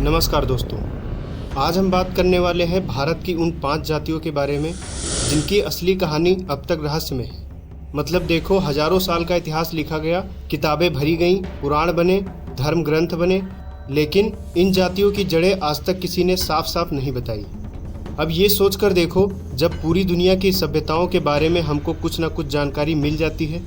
नमस्कार दोस्तों। आज हम बात करने वाले हैं भारत की उन 5 जातियों के बारे में जिनकी असली कहानी अब तक रहस्य में है। मतलब देखो, हजारों साल का इतिहास लिखा गया, किताबें भरी गईं, पुराण बने, धर्म ग्रंथ बने, लेकिन इन जातियों की जड़ें आज तक किसी ने साफ साफ नहीं बताई। अब ये सोच कर देखो, जब पूरी दुनिया की सभ्यताओं के बारे में हमको कुछ ना कुछ जानकारी मिल जाती है,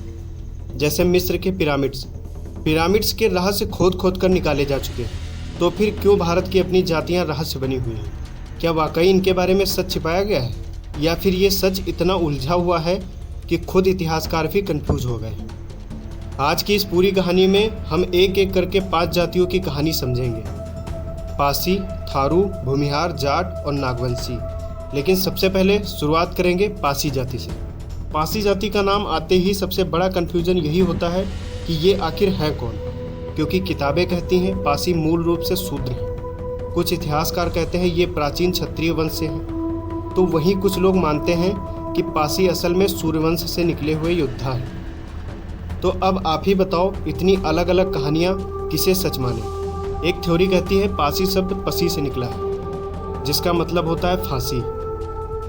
जैसे मिस्र के पिरामिड्स के रहस्य खोद खोद कर निकाले जा चुके हैं, तो फिर क्यों भारत की अपनी जातियां रहस्य बनी हुई हैं? क्या वाकई इनके बारे में सच छिपाया गया है, या फिर ये सच इतना उलझा हुआ है कि खुद इतिहासकार भी कंफ्यूज हो गए? आज की इस पूरी कहानी में हम एक एक करके 5 जातियों की कहानी समझेंगे: पासी, थारू, भूमिहार, जाट और नागवंशी। लेकिन सबसे पहले शुरुआत करेंगे पासी जाति से। पासी जाति का नाम आते ही सबसे बड़ा कन्फ्यूजन यही होता है कि ये आखिर है कौन, क्योंकि किताबें कहती हैं पासी मूल रूप से शूद्र हैं। कुछ इतिहासकार कहते हैं ये प्राचीन क्षत्रिय वंश से हैं, तो वहीं कुछ लोग मानते हैं कि पासी असल में सूर्यवंश से निकले हुए योद्धा हैं। तो अब आप ही बताओ, इतनी अलग अलग कहानियाँ किसे सच माने? एक थ्योरी कहती है पासी शब्द पसी से निकला है, जिसका मतलब होता है फांसी,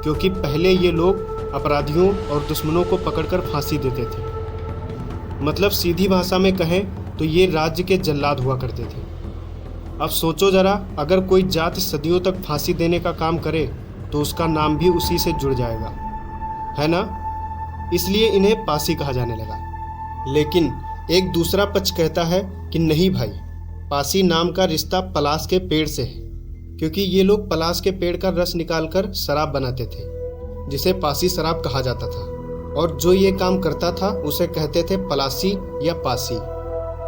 क्योंकि पहले ये लोग अपराधियों और दुश्मनों को पकड़कर फांसी देते थे। मतलब सीधी भाषा में कहें तो ये राज्य के जल्लाद हुआ करते थे। अब सोचो जरा, अगर कोई जाति सदियों तक फांसी देने का काम करे तो उसका नाम भी उसी से जुड़ जाएगा, है ना? इसलिए इन्हें पासी कहा जाने लगा। लेकिन एक दूसरा पक्ष कहता है कि नहीं भाई, पासी नाम का रिश्ता पलाश के पेड़ से है, क्योंकि ये लोग पलाश के पेड़ का रस निकालकर शराब बनाते थे, जिसे पासी शराब कहा जाता था, और जो ये काम करता था उसे कहते थे पलासी या पासी।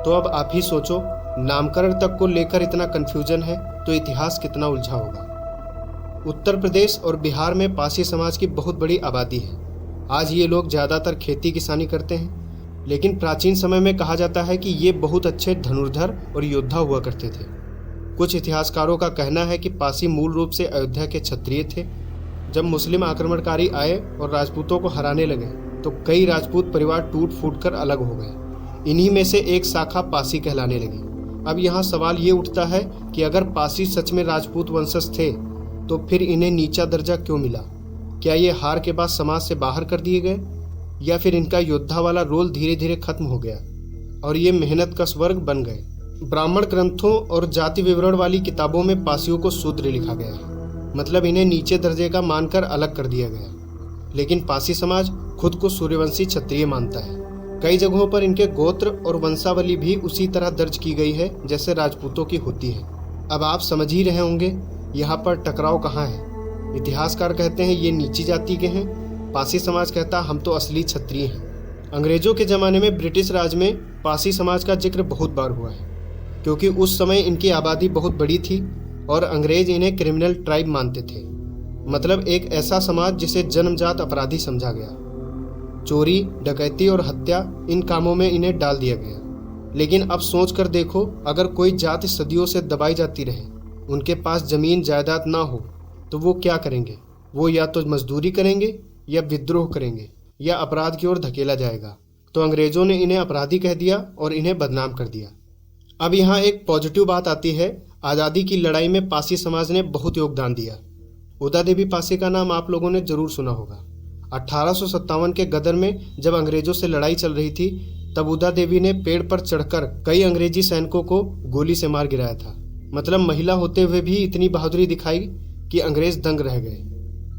तो अब आप ही सोचो, नामकरण तक को लेकर इतना कन्फ्यूजन है तो इतिहास कितना उलझा होगा। उत्तर प्रदेश और बिहार में पासी समाज की बहुत बड़ी आबादी है। आज ये लोग ज़्यादातर खेती किसानी करते हैं, लेकिन प्राचीन समय में कहा जाता है कि ये बहुत अच्छे धनुर्धर और योद्धा हुआ करते थे। कुछ इतिहासकारों का कहना है कि पासी मूल रूप से अयोध्या के क्षत्रिय थे। जब मुस्लिम आक्रमणकारी आए और राजपूतों को हराने लगे तो कई राजपूत परिवार टूट फूट कर अलग हो गए। इन्हीं में से एक शाखा पासी कहलाने लगी। अब यहाँ सवाल ये उठता है कि अगर पासी सच में राजपूत वंशज थे तो फिर इन्हें नीचा दर्जा क्यों मिला? क्या ये हार के बाद समाज से बाहर कर दिए गए, या फिर इनका योद्धा वाला रोल धीरे धीरे खत्म हो गया और ये मेहनत का स्वर्ग बन गए? ब्राह्मण ग्रंथों और जाति विवरण वाली किताबों में पासियों को शूद्र लिखा गया है, मतलब इन्हें नीचे दर्जे का मानकर अलग कर दिया गया। लेकिन पासी समाज खुद को सूर्यवंशी क्षत्रिय मानता है। कई जगहों पर इनके गोत्र और वंशावली भी उसी तरह दर्ज की गई है जैसे राजपूतों की होती है। अब आप समझ ही रहे होंगे यहाँ पर टकराव कहाँ है। इतिहासकार कहते हैं ये नीची जाति के हैं, पासी समाज कहता हम तो असली क्षत्रिय हैं। अंग्रेजों के ज़माने में ब्रिटिश राज में पासी समाज का जिक्र बहुत बार हुआ है, क्योंकि उस समय इनकी आबादी बहुत बड़ी थी और अंग्रेज इन्हें क्रिमिनल ट्राइब मानते थे, मतलब एक ऐसा समाज जिसे जन्मजात अपराधी समझा गया। चोरी, डकैती और हत्या, इन कामों में इन्हें डाल दिया गया। लेकिन अब सोच कर देखो, अगर कोई जाति सदियों से दबाई जाती रहे, उनके पास जमीन जायदाद ना हो, तो वो क्या करेंगे? वो या तो मजदूरी करेंगे, या विद्रोह करेंगे, या अपराध की ओर धकेला जाएगा। तो अंग्रेजों ने इन्हें अपराधी कह दिया और इन्हें बदनाम कर दिया। अब यहाँ एक पॉजिटिव बात आती है। आज़ादी की लड़ाई में पासी समाज ने बहुत योगदान दिया। उदा देवी पासी का नाम आप लोगों ने जरूर सुना होगा। 1857 के गदर में जब अंग्रेजों से लड़ाई चल रही थी, तब उदा देवी ने पेड़ पर चढ़कर कई अंग्रेजी सैनिकों को गोली से मार गिराया था। मतलब महिला होते हुए भी इतनी बहादुरी दिखाई कि अंग्रेज दंग रह गए।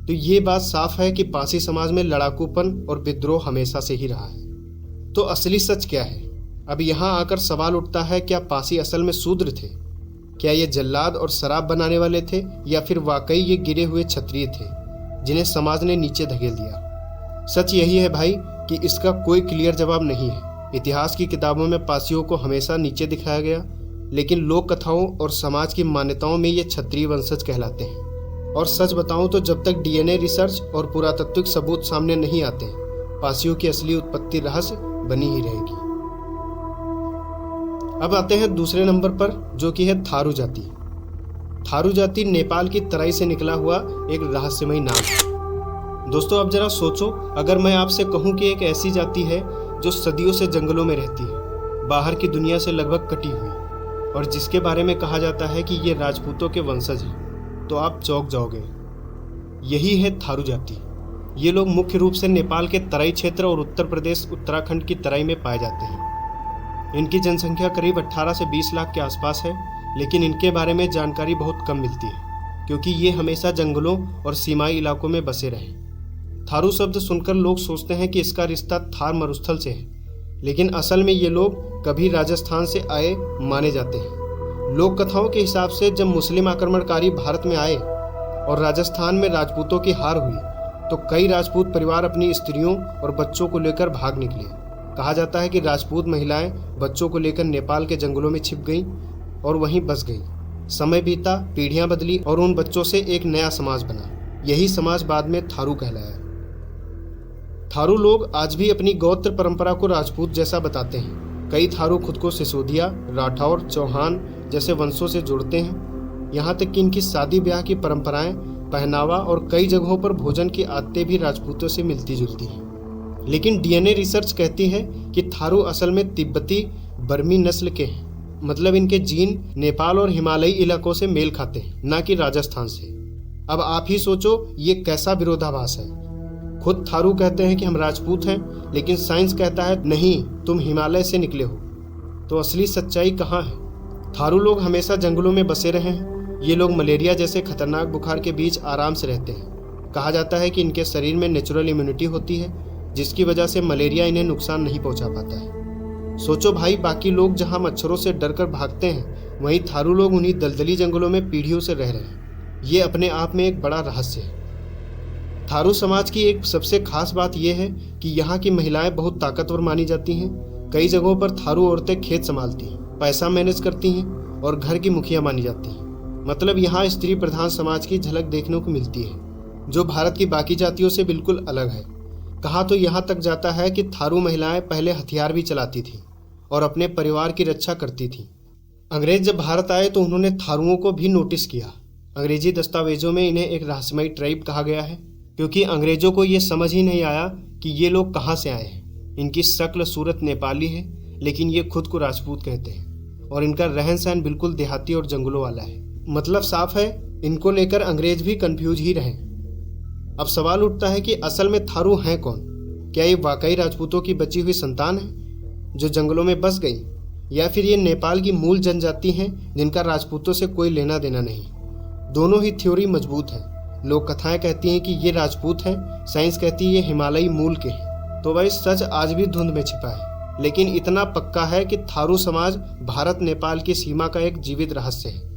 तो ये बात साफ है कि पासी समाज में लड़ाकूपन और विद्रोह हमेशा से ही रहा है। तो असली सच क्या है? अब यहाँ आकर सवाल उठता है, क्या पासी असल में शूद्र थे? क्या ये जल्लाद और शराब बनाने वाले थे, या फिर वाकई ये गिरे हुए क्षत्रिय थे जिन्हें समाज ने नीचे धकेल दिया? सच यही है भाई कि इसका कोई क्लियर जवाब नहीं है। इतिहास की किताबों में पासियों को हमेशा नीचे दिखाया गया, लेकिन लोक कथाओं और समाज की मान्यताओं में ये क्षत्रिय वंशज कहलाते हैं। और सच बताऊं तो जब तक डीएनए रिसर्च और पुरातात्विक सबूत सामने नहीं आते, पासियों की असली उत्पत्ति रहस्य बनी ही रहेगी। अब आते हैं दूसरे नंबर पर, जो कि है थारू जाति। थारू जाति नेपाल की तराई से निकला हुआ एक रहस्यमय नाम है। दोस्तों अब जरा सोचो, अगर मैं आपसे कहूं कि एक ऐसी जाति है जो सदियों से जंगलों में रहती है, बाहर की दुनिया से लगभग कटी हुई, और जिसके बारे में कहा जाता है कि ये राजपूतों के वंशज हैं, तो आप चौंक जाओगे। यही है थारू जाति। ये लोग मुख्य रूप से नेपाल के तराई क्षेत्र और उत्तर प्रदेश उत्तराखंड की तराई में पाए जाते हैं। इनकी जनसंख्या करीब 18 से 20 लाख के आसपास है, लेकिन इनके बारे में जानकारी बहुत कम मिलती है क्योंकि ये हमेशा जंगलों और सीमाई इलाकों में बसे रहे। थारू शब्द सुनकर लोग सोचते हैं कि इसका रिश्ता थार मरुस्थल से है, लेकिन असल में ये लोग कभी राजस्थान से आए माने जाते हैं। लोक कथाओं के हिसाब से जब मुस्लिम आक्रमणकारी भारत में आए और राजस्थान में राजपूतों की हार हुई, तो कई राजपूत परिवार अपनी स्त्रियों और बच्चों को लेकर भाग निकले। कहा जाता है कि राजपूत महिलाएं बच्चों को लेकर नेपाल के जंगलों में छिप गईं और वहीं बस गईं। समय बीता, पीढ़ियां बदली और उन बच्चों से एक नया समाज बना। यही समाज बाद में थारू कहलाया। थारू लोग आज भी अपनी गोत्र परंपरा को राजपूत जैसा बताते हैं। कई थारू खुद को सिसोदिया, राठौर, चौहान जैसे वंशों से जोड़ते हैं। यहाँ तक कि इनकी शादी ब्याह की परंपराएं, पहनावा और कई जगहों पर भोजन की आदतें भी राजपूतों से मिलती जुलती हैं। लेकिन डीएनए रिसर्च कहती है कि थारू असल में तिब्बती बर्मी नस्ल के हैं। मतलब इनके जीन नेपाल और हिमालयी इलाकों से मेल खाते हैं, ना कि राजस्थान से। अब आप ही सोचो ये कैसा विरोधाभास है। खुद थारू कहते हैं कि हम राजपूत हैं, लेकिन साइंस कहता है नहीं, तुम हिमालय से निकले हो। तो असली सच्चाई कहाँ है? थारू लोग हमेशा जंगलों में बसे रहे हैं। ये लोग मलेरिया जैसे खतरनाक बुखार के बीच आराम से रहते हैं। कहा जाता है कि इनके शरीर में नेचुरल इम्यूनिटी होती है, जिसकी वजह से मलेरिया इन्हें नुकसान नहीं पहुंचा पाता है। सोचो भाई, बाकी लोग जहां मच्छरों से डरकर भागते हैं, वहीं थारू लोग उन्हीं दलदली जंगलों में पीढ़ियों से रह रहे हैं। ये अपने आप में एक बड़ा रहस्य है। थारू समाज की एक सबसे खास बात यह है कि यहाँ की महिलाएं बहुत ताकतवर मानी जाती हैं। कई जगहों पर थारू औरतें खेत संभालती हैं, पैसा मैनेज करती हैं और घर की मुखिया मानी जाती हैं। मतलब यहाँ स्त्री प्रधान समाज की झलक देखने को मिलती है, जो भारत की बाकी जातियों से बिल्कुल अलग है। कहा तो यहाँ तक जाता है कि थारू महिलाएं पहले हथियार भी चलाती थीं और अपने परिवार की रक्षा करती थीं। अंग्रेज जब भारत आए तो उन्होंने थारुओं को भी नोटिस किया। अंग्रेजी दस्तावेजों में इन्हें एक रहस्यमयी ट्राइब कहा गया है, क्योंकि अंग्रेजों को ये समझ ही नहीं आया कि ये लोग कहाँ से आए हैं। इनकी शक्ल सूरत नेपाली है, लेकिन ये खुद को राजपूत कहते हैं और इनका रहन सहन बिल्कुल देहाती और जंगलों वाला है। मतलब साफ है, इनको लेकर अंग्रेज भी कंफ्यूज ही रहे। अब सवाल उठता है कि असल में थारू हैं कौन? क्या ये वाकई राजपूतों की बची हुई संतान है जो जंगलों में बस गई, या फिर ये नेपाल की मूल जनजाति हैं जिनका राजपूतों से कोई लेना देना नहीं? दोनों ही थ्योरी मजबूत है। लोक कथाएं कहती हैं कि ये राजपूत हैं, साइंस कहती है ये हिमालयी मूल के हैं। तो भाई सच आज भी धुंध में छिपा है, लेकिन इतना पक्का है कि थारू समाज भारत नेपाल की सीमा का एक जीवित रहस्य है।